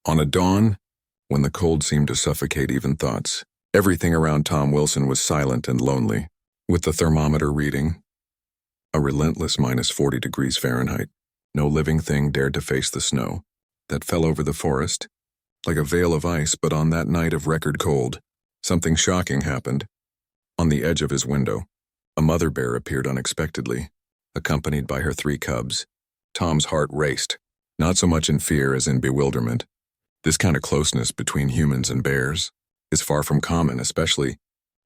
On a dawn, when the cold seemed to suffocate even thoughts, everything around Tom Wilson was silent and lonely, with the thermometer reading a relentless -40 degrees Fahrenheit. No living thing dared to face the snow that fell over the forest, like a veil of ice. But on that night of record cold, something shocking happened. On the edge of his window, a mother bear appeared unexpectedly, accompanied by her 3 cubs. Tom's heart raced, not so much in fear as in bewilderment. This kind of closeness between humans and bears is far from common, especially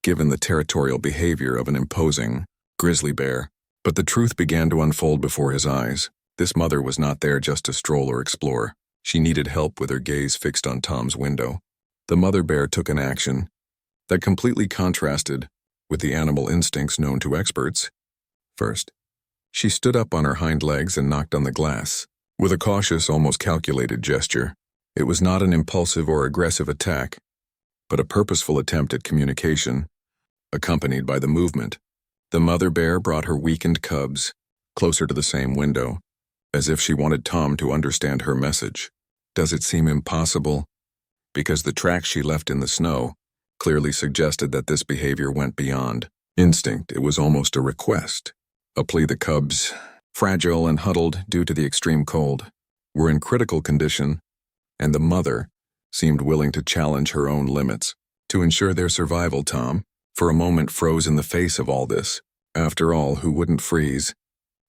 given the territorial behavior of an imposing grizzly bear. But the truth began to unfold before his eyes. This mother was not there just to stroll or explore. She needed help with her gaze fixed on Tom's window. The mother bear took an action that completely contrasted with the animal instincts known to experts. First, she stood up on her hind legs and knocked on the glass, with a cautious, almost calculated gesture. It was not an impulsive or aggressive attack, but a purposeful attempt at communication, accompanied by the movement. The mother bear brought her weakened cubs closer to the same window, as if she wanted Tom to understand her message. Does it seem impossible? Because the tracks she left in the snow clearly suggested that this behavior went beyond instinct. It was almost a request, a plea. The cubs, fragile and huddled due to the extreme cold, were in critical condition, and the mother seemed willing to challenge her own limits. To ensure their survival, Tom, for a moment, froze in the face of all this. After all, who wouldn't freeze?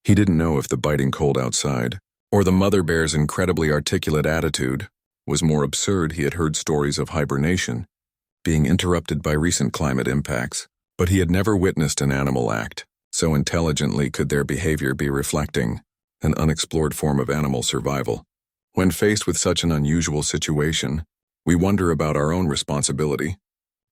He didn't know if the biting cold outside, or the mother bear's incredibly articulate attitude, was more absurd. He had heard stories of hibernation being interrupted by recent climate impacts, but he had never witnessed an animal act so intelligently. Could their behavior be reflecting an unexplored form of animal survival? When faced with such an unusual situation, we wonder about our own responsibility.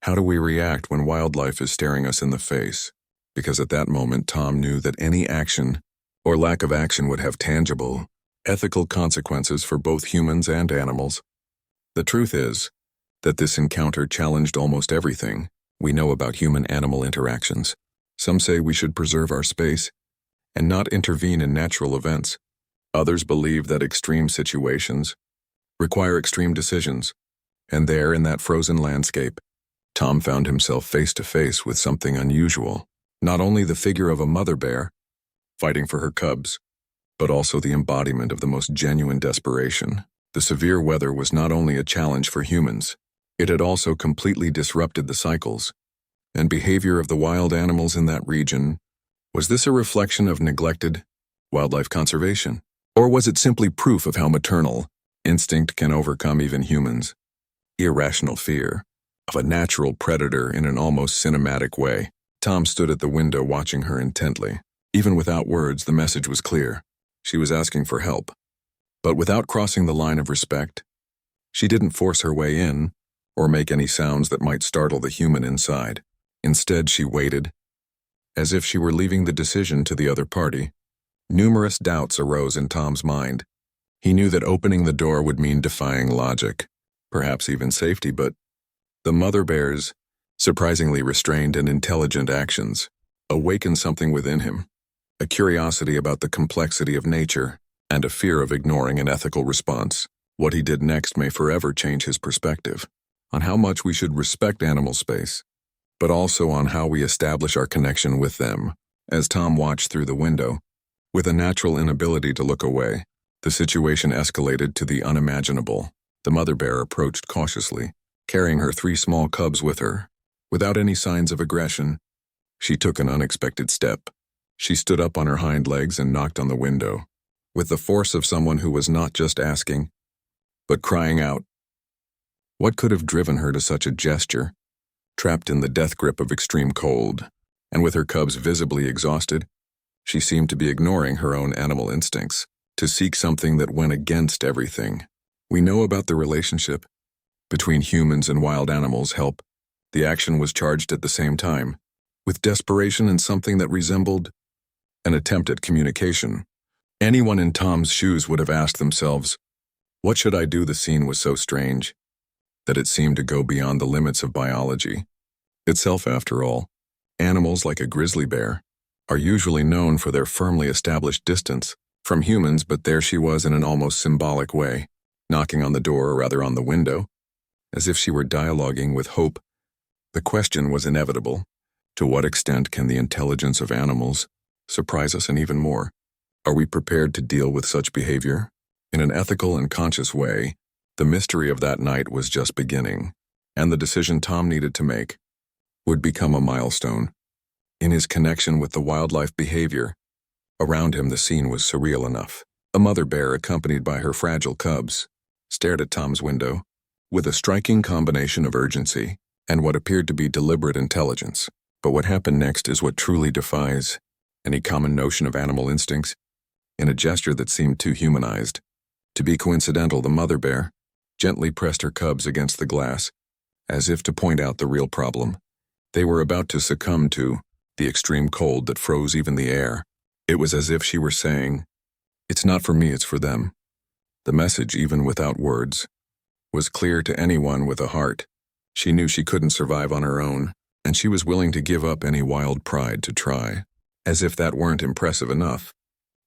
How do we react when wildlife is staring us in the face? Because at that moment, Tom knew that any action or lack of action would have tangible, ethical consequences for both humans and animals. The truth is that this encounter challenged almost everything we know about human-animal interactions. Some say we should preserve our space and not intervene in natural events. Others believe that extreme situations require extreme decisions. And there, in that frozen landscape, Tom found himself face to face with something unusual. Not only the figure of a mother bear fighting for her cubs, but also the embodiment of the most genuine desperation. The severe weather was not only a challenge for humans, it had also completely disrupted the cycles and behavior of the wild animals in that region. Was this a reflection of neglected wildlife conservation? Or was it simply proof of how maternal instinct can overcome even humans? Irrational fear of a natural predator in an almost cinematic way. Tom stood at the window watching her intently. Even without words, the message was clear. She was asking for help. But without crossing the line of respect, she didn't force her way in or make any sounds that might startle the human inside. Instead, she waited, as if she were leaving the decision to the other party. Numerous doubts arose in Tom's mind. He knew that opening the door would mean defying logic, perhaps even safety, but the mother bear's surprisingly restrained and intelligent actions awakened something within him, a curiosity about the complexity of nature and a fear of ignoring an ethical response. What he did next may forever change his perspective on how much we should respect animal space, but also on how we establish our connection with them. As Tom watched through the window, with a natural inability to look away, the situation escalated to the unimaginable. The mother bear approached cautiously, carrying her 3 small cubs with her. Without any signs of aggression, she took an unexpected step. She stood up on her hind legs and knocked on the window, with the force of someone who was not just asking, but crying out. What could have driven her to such a gesture? Trapped in the death grip of extreme cold, and with her cubs visibly exhausted, she seemed to be ignoring her own animal instincts, to seek something that went against everything we know about the relationship between humans and wild animals. Help. The action was charged at the same time, with desperation and something that resembled an attempt at communication. Anyone in Tom's shoes would have asked themselves, what should I do? The scene was so strange that it seemed to go beyond the limits of biology itself. After all, animals like a grizzly bear are usually known for their firmly established distance from humans, but there she was in an almost symbolic way, knocking on the door or rather on the window, as if she were dialoguing with hope. The question was inevitable. To what extent can the intelligence of animals surprise us, and even more, are we prepared to deal with such behavior? In an ethical and conscious way, the mystery of that night was just beginning, and the decision Tom needed to make would become a milestone. In his connection with the wildlife behavior, around him the scene was surreal enough. A mother bear, accompanied by her fragile cubs, stared at Tom's window with a striking combination of urgency and what appeared to be deliberate intelligence. But what happened next is what truly defies any common notion of animal instincts. In a gesture that seemed too humanized to be coincidental, the mother bear gently pressed her cubs against the glass, as if to point out the real problem. They were about to succumb to the extreme cold that froze even the air. It was as if she were saying, "It's not for me, it's for them." The message, even without words, was clear to anyone with a heart. She knew she couldn't survive on her own, and she was willing to give up any wild pride to try. As if that weren't impressive enough,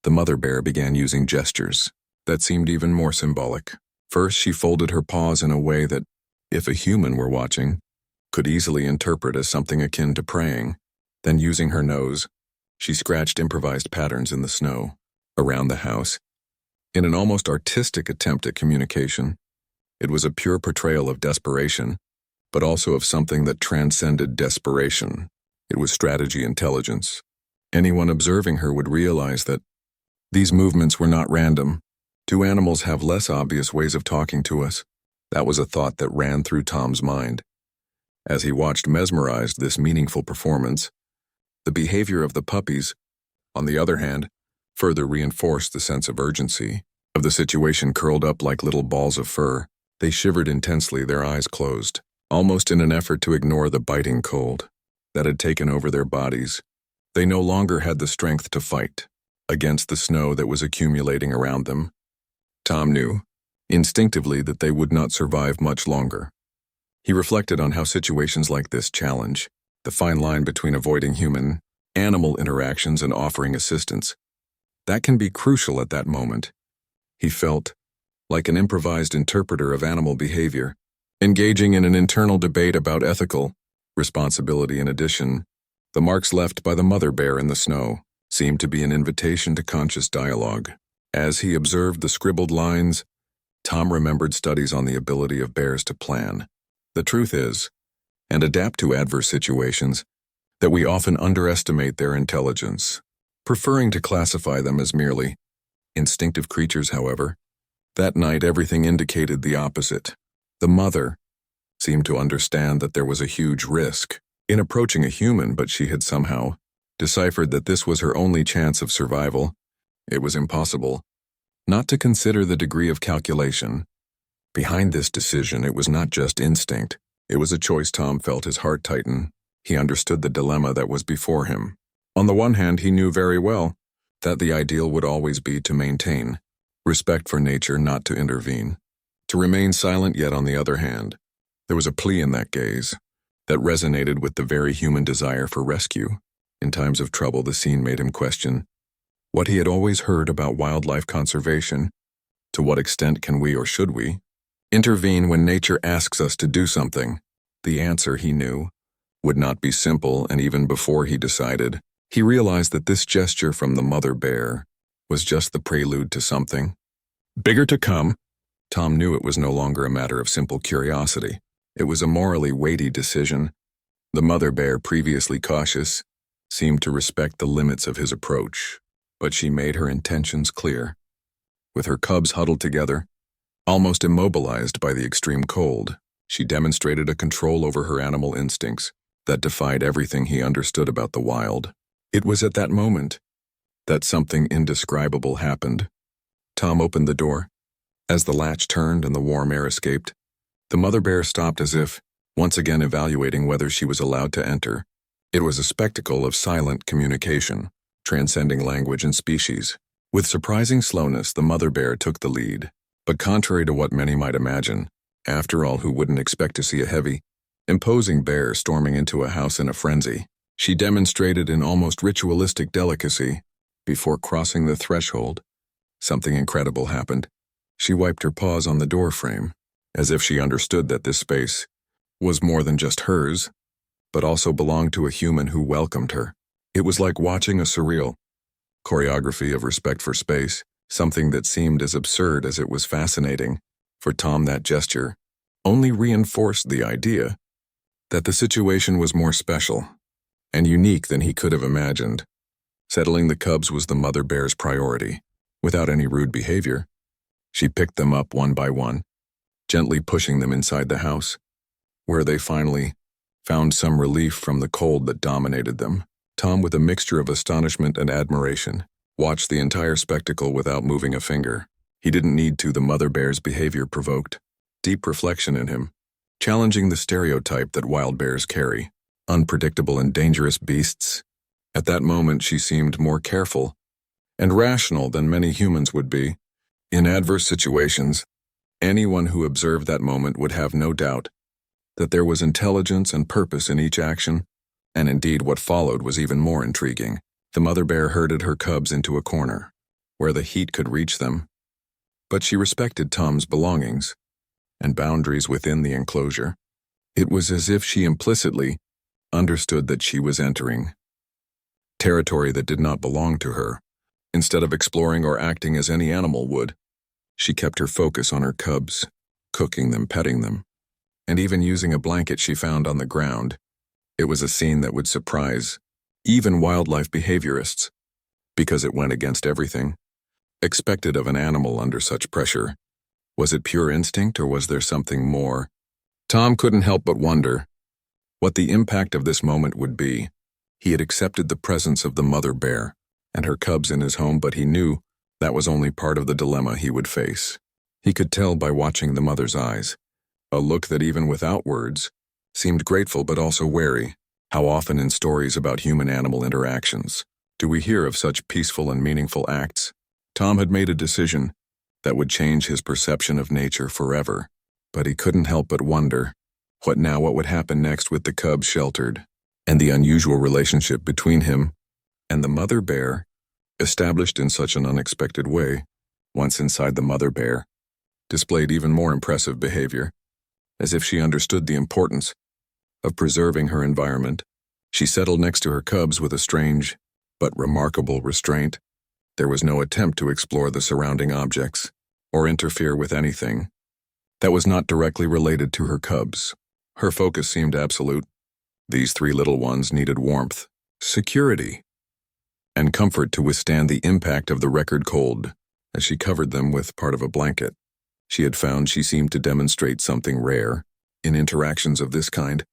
the mother bear began using gestures that seemed even more symbolic. First, she folded her paws in a way that, if a human were watching, could easily interpret as something akin to praying. Then, using her nose, she scratched improvised patterns in the snow around the house. In an almost artistic attempt at communication, it was a pure portrayal of desperation, but also of something that transcended desperation. It was strategy intelligence. Anyone observing her would realize that these movements were not random. Do animals have less obvious ways of talking to us? That was a thought that ran through Tom's mind. As he watched mesmerized this meaningful performance, the behavior of the puppies, on the other hand, further reinforced the sense of urgency of the situation. Curled up like little balls of fur, they shivered intensely, their eyes closed, almost in an effort to ignore the biting cold that had taken over their bodies. They no longer had the strength to fight against the snow that was accumulating around them. Tom knew, instinctively, that they would not survive much longer. He reflected on how situations like this challenge the fine line between avoiding human-animal interactions and offering assistance. That can be crucial at that moment. He felt like an improvised interpreter of animal behavior, engaging in an internal debate about ethical responsibility. In addition, the marks left by the mother bear in the snow seemed to be an invitation to conscious dialogue. As he observed the scribbled lines, Tom remembered studies on the ability of bears to plan. The truth is, and adapt to adverse situations, that we often underestimate their intelligence, preferring to classify them as merely instinctive creatures. However, that night everything indicated the opposite. The mother seemed to understand that there was a huge risk in approaching a human, but she had somehow deciphered that this was her only chance of survival. It was impossible not to consider the degree of calculation behind this decision. It was not just instinct. It was a choice. Tom felt his heart tighten. He understood the dilemma that was before him. On the one hand, he knew very well that the ideal would always be to maintain respect for nature, not to intervene, to remain silent. Yet on the other hand, there was a plea in that gaze that resonated with the very human desire for rescue. In times of trouble, the scene made him question what he had always heard about wildlife conservation. To what extent can we, or should we, intervene when nature asks us to do something? The answer, he knew, would not be simple, and even before he decided, he realized that this gesture from the mother bear was just the prelude to something bigger to come. Tom knew it was no longer a matter of simple curiosity. It was a morally weighty decision. The mother bear, previously cautious, seemed to respect the limits of his approach, but she made her intentions clear. With her cubs huddled together, almost immobilized by the extreme cold, she demonstrated a control over her animal instincts that defied everything he understood about the wild. It was at that moment that something indescribable happened. Tom opened the door. As the latch turned and the warm air escaped, the mother bear stopped, as if once again evaluating whether she was allowed to enter. It was a spectacle of silent communication, transcending language and species. With surprising slowness, the mother bear took the lead. But contrary to what many might imagine, after all, who wouldn't expect to see a heavy, imposing bear storming into a house in a frenzy? She demonstrated an almost ritualistic delicacy. Before crossing the threshold, something incredible happened. She wiped her paws on the door frame, as if she understood that this space was more than just hers, but also belonged to a human who welcomed her. It was like watching a surreal choreography of respect for space, something that seemed as absurd as it was fascinating. For Tom, that gesture only reinforced the idea that the situation was more special and unique than he could have imagined. Settling the cubs was the mother bear's priority. Without any rude behavior, she picked them up one by one, gently pushing them inside the house, where they finally found some relief from the cold that dominated them. Tom, with a mixture of astonishment and admiration, watched the entire spectacle without moving a finger. He didn't need to. The mother bear's behavior provoked deep reflection in him, challenging the stereotype that wild bears carry, unpredictable and dangerous beasts. At that moment, she seemed more careful and rational than many humans would be. In adverse situations, anyone who observed that moment would have no doubt that there was intelligence and purpose in each action, and indeed what followed was even more intriguing. The mother bear herded her cubs into a corner, where the heat could reach them, but she respected Tom's belongings and boundaries within the enclosure. It was as if she implicitly understood that she was entering territory that did not belong to her. Instead of exploring or acting as any animal would, she kept her focus on her cubs, cooking them, petting them, and even using a blanket she found on the ground. It was a scene that would surprise even wildlife behaviorists, because it went against everything expected of an animal under such pressure. Was it pure instinct, or was there something more? Tom couldn't help but wonder what the impact of this moment would be. He had accepted the presence of the mother bear and her cubs in his home, but he knew that was only part of the dilemma he would face. He could tell by watching the mother's eyes, a look that even without words seemed grateful but also wary. How often in stories about human-animal interactions do we hear of such peaceful and meaningful acts? Tom had made a decision that would change his perception of nature forever, but he couldn't help but wonder, what would happen next with the cubs sheltered, and the unusual relationship between him and the mother bear, established in such an unexpected way. Once inside, the mother bear displayed even more impressive behavior, as if she understood the importance of preserving her environment. She settled next to her cubs with a strange but remarkable restraint. There was no attempt to explore the surrounding objects or interfere with anything that was not directly related to her cubs. Her focus seemed absolute. These three little ones needed warmth, security, and comfort to withstand the impact of the record cold. As she covered them with part of a blanket, she had found she seemed to demonstrate something rare in interactions of this kind,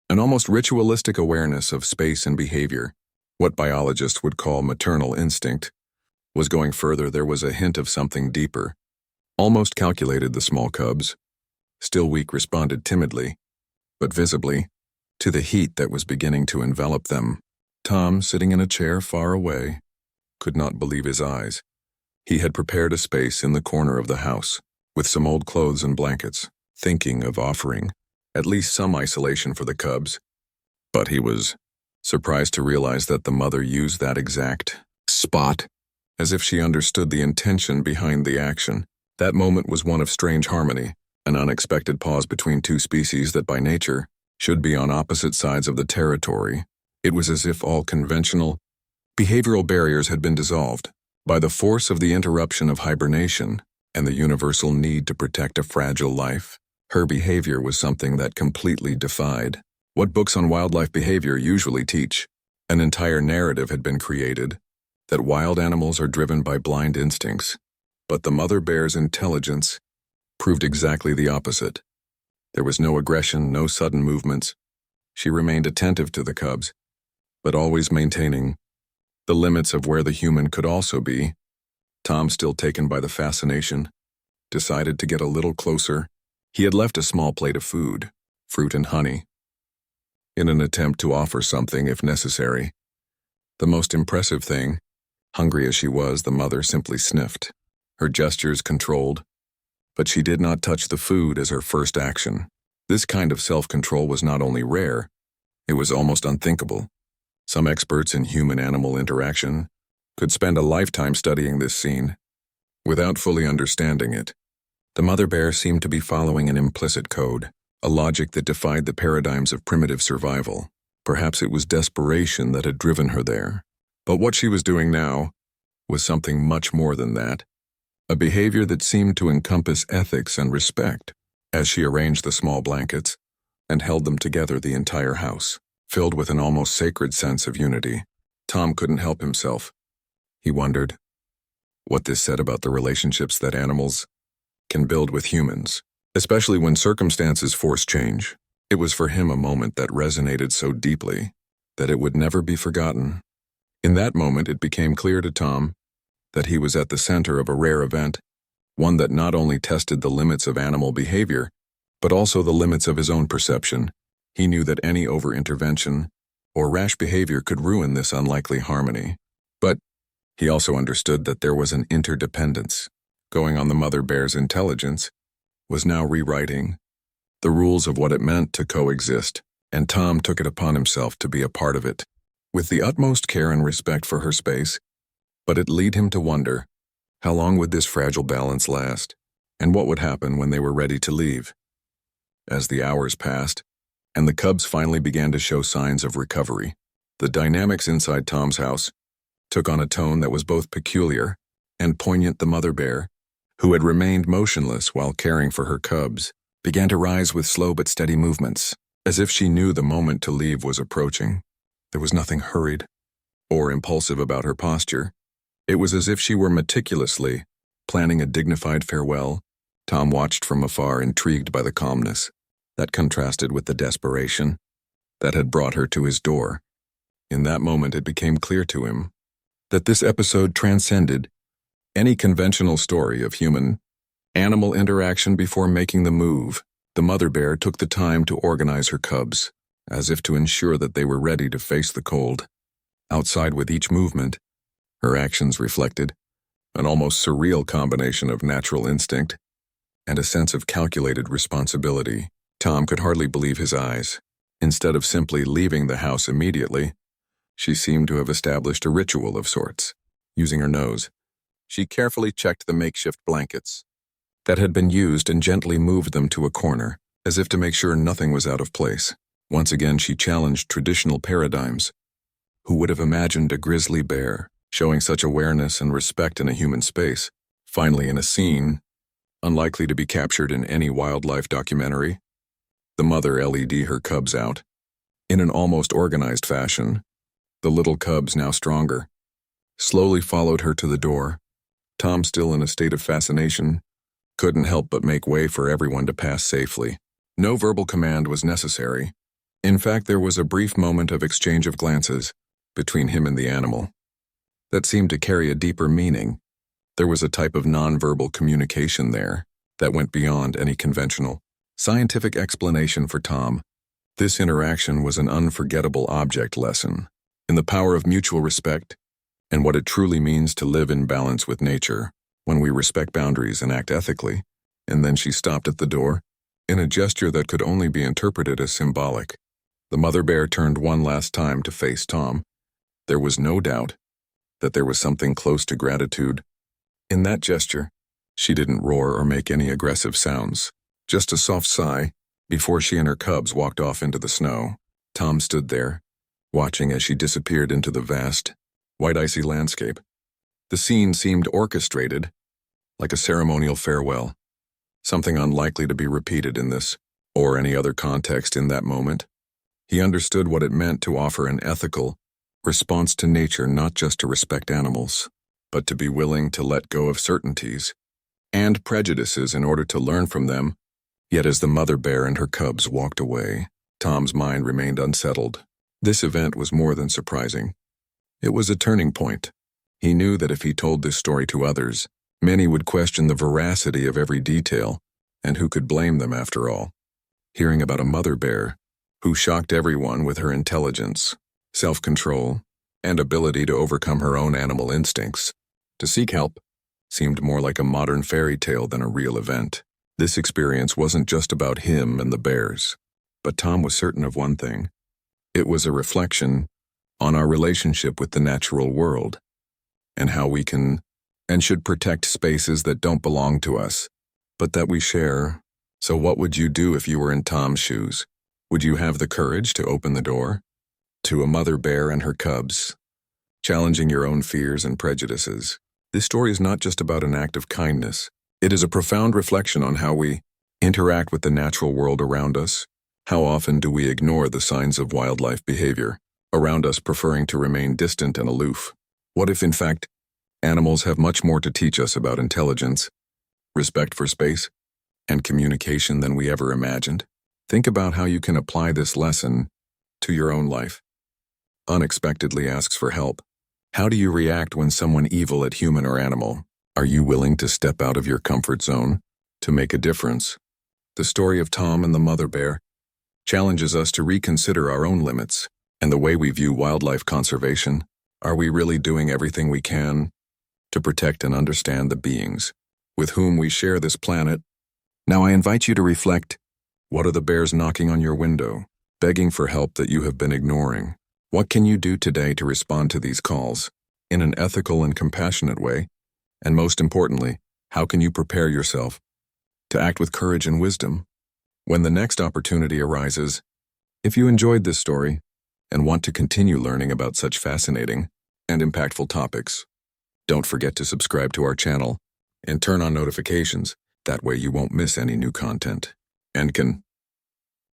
an almost ritualistic awareness of space and behavior. What biologists would call maternal instinct was going further. There was a hint of something deeper, almost calculated. The small cubs, still weak, responded timidly, but visibly, to the heat that was beginning to envelop them. Tom, sitting in a chair far away, could not believe his eyes. He had prepared a space in the corner of the house, with some old clothes and blankets, thinking of offering at least some isolation for the cubs. But he was surprised to realize that the mother used that exact spot, as if she understood the intention behind the action. That moment was one of strange harmony, an unexpected pause between two species that by nature should be on opposite sides of the territory. It was as if all conventional behavioral barriers had been dissolved by the force of the interruption of hibernation and the universal need to protect a fragile life. Her behavior was something that completely defied what books on wildlife behavior usually teach. An entire narrative had been created that wild animals are driven by blind instincts, but the mother bear's intelligence proved exactly the opposite. There was no aggression, no sudden movements. She remained attentive to the cubs, but always maintaining the limits of where the human could also be. Tom, still taken by the fascination, decided to get a little closer. He had left a small plate of food, fruit and honey, in an attempt to offer something if necessary. The most impressive thing, hungry as she was, the mother simply sniffed, her gestures controlled, but she did not touch the food as her first action. This kind of self-control was not only rare, it was almost unthinkable. Some experts in human-animal interaction could spend a lifetime studying this scene without fully understanding it. The mother bear seemed to be following an implicit code, a logic that defied the paradigms of primitive survival. Perhaps it was desperation that had driven her there. But what she was doing now was something much more than that, a behavior that seemed to encompass ethics and respect. As she arranged the small blankets and held them together, the entire house, filled with an almost sacred sense of unity, Tom couldn't help himself. He wondered what this said about the relationships that animals can build with humans, especially when circumstances force change. It was for him a moment that resonated so deeply that it would never be forgotten. In that moment, it became clear to Tom that he was at the center of a rare event, one that not only tested the limits of animal behavior, but also the limits of his own perception. He knew that any over-intervention or rash behavior could ruin this unlikely harmony. But he also understood that there was an interdependence going on. The mother bear's intelligence was now rewriting the rules of what it meant to coexist, and Tom took it upon himself to be a part of it, with the utmost care and respect for her space. But it led him to wonder, how long would this fragile balance last, and what would happen when they were ready to leave? As the hours passed, and the cubs finally began to show signs of recovery, the dynamics inside Tom's house took on a tone that was both peculiar and poignant. The mother bear, who had remained motionless while caring for her cubs, began to rise with slow but steady movements, as if she knew the moment to leave was approaching. There was nothing hurried or impulsive about her posture. It was as if she were meticulously planning a dignified farewell. Tom watched from afar, intrigued by the calmness that contrasted with the desperation that had brought her to his door. In that moment, it became clear to him that this episode transcended any conventional story of human-animal interaction. Before making the move, the mother bear took the time to organize her cubs, as if to ensure that they were ready to face the cold outside. With each movement, her actions reflected an almost surreal combination of natural instinct and a sense of calculated responsibility. Tom could hardly believe his eyes. Instead of simply leaving the house immediately, she seemed to have established a ritual of sorts. Using her nose, she carefully checked the makeshift blankets that had been used and gently moved them to a corner, as if to make sure nothing was out of place. Once again, she challenged traditional paradigms. Who would have imagined a grizzly bear showing such awareness and respect in a human space? Finally, in a scene unlikely to be captured in any wildlife documentary, the mother led her cubs out in an almost organized fashion. The little cubs, now stronger, slowly followed her to the door. Tom, still in a state of fascination, couldn't help but make way for everyone to pass safely. No verbal command was necessary. In fact, there was a brief moment of exchange of glances between him and the animal that seemed to carry a deeper meaning. There was a type of nonverbal communication there that went beyond any conventional scientific explanation for Tom. This interaction was an unforgettable object lesson in the power of mutual respect and what it truly means to live in balance with nature when we respect boundaries and act ethically. And then she stopped at the door in a gesture that could only be interpreted as symbolic. The mother bear turned one last time to face Tom. There was no doubt that there was something close to gratitude in that gesture. She didn't roar or make any aggressive sounds, just a soft sigh before she and her cubs walked off into the snow. Tom stood there, watching as she disappeared into the vast, white icy landscape. The scene seemed orchestrated, like a ceremonial farewell, something unlikely to be repeated in this or any other context. In that moment, he understood what it meant to offer an ethical response to nature, not just to respect animals, but to be willing to let go of certainties and prejudices in order to learn from them. Yet as the mother bear and her cubs walked away, Tom's mind remained unsettled. This event was more than surprising. It was a turning point. He knew that if he told this story to others, many would question the veracity of every detail, and who could blame them after all? Hearing about a mother bear who shocked everyone with her intelligence, self-control, and ability to overcome her own animal instincts to seek help seemed more like a modern fairy tale than a real event. This experience wasn't just about him and the bears, but Tom was certain of one thing. It was a reflection on our relationship with the natural world and how we can and should protect spaces that don't belong to us. but that we share. So what would you do if you were in Tom's shoes? Would you have the courage to open the door to a mother bear and her cubs, challenging your own fears and prejudices? This story is not just about an act of kindness. It is a profound reflection on how we interact with the natural world around us. How often do we ignore the signs of wildlife behavior around us, preferring to remain distant and aloof? What if, in fact, animals have much more to teach us about intelligence, respect for space, and communication than we ever imagined? Think about how you can apply this lesson to your own life. Unexpectedly asks for help. How do you react when someone evil at human or animal? Are you willing to step out of your comfort zone to make a difference? The story of Tom and the mother bear challenges us to reconsider our own limits and the way we view wildlife conservation. Are we really doing everything we can to protect and understand the beings with whom we share this planet? Now I invite you to reflect. What are the bears knocking on your window, begging for help that you have been ignoring? What can you do today to respond to these calls in an ethical and compassionate way? And most importantly, how can you prepare yourself to act with courage and wisdom when the next opportunity arises? If you enjoyed this story and want to continue learning about such fascinating and impactful topics, don't forget to subscribe to our channel and turn on notifications. That way you won't miss any new content and can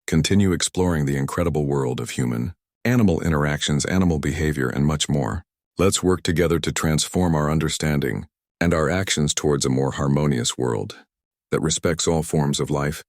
continue exploring the incredible world of human-animal interactions, animal behavior, and much more. Let's work together to transform our understanding and our actions towards a more harmonious world that respects all forms of life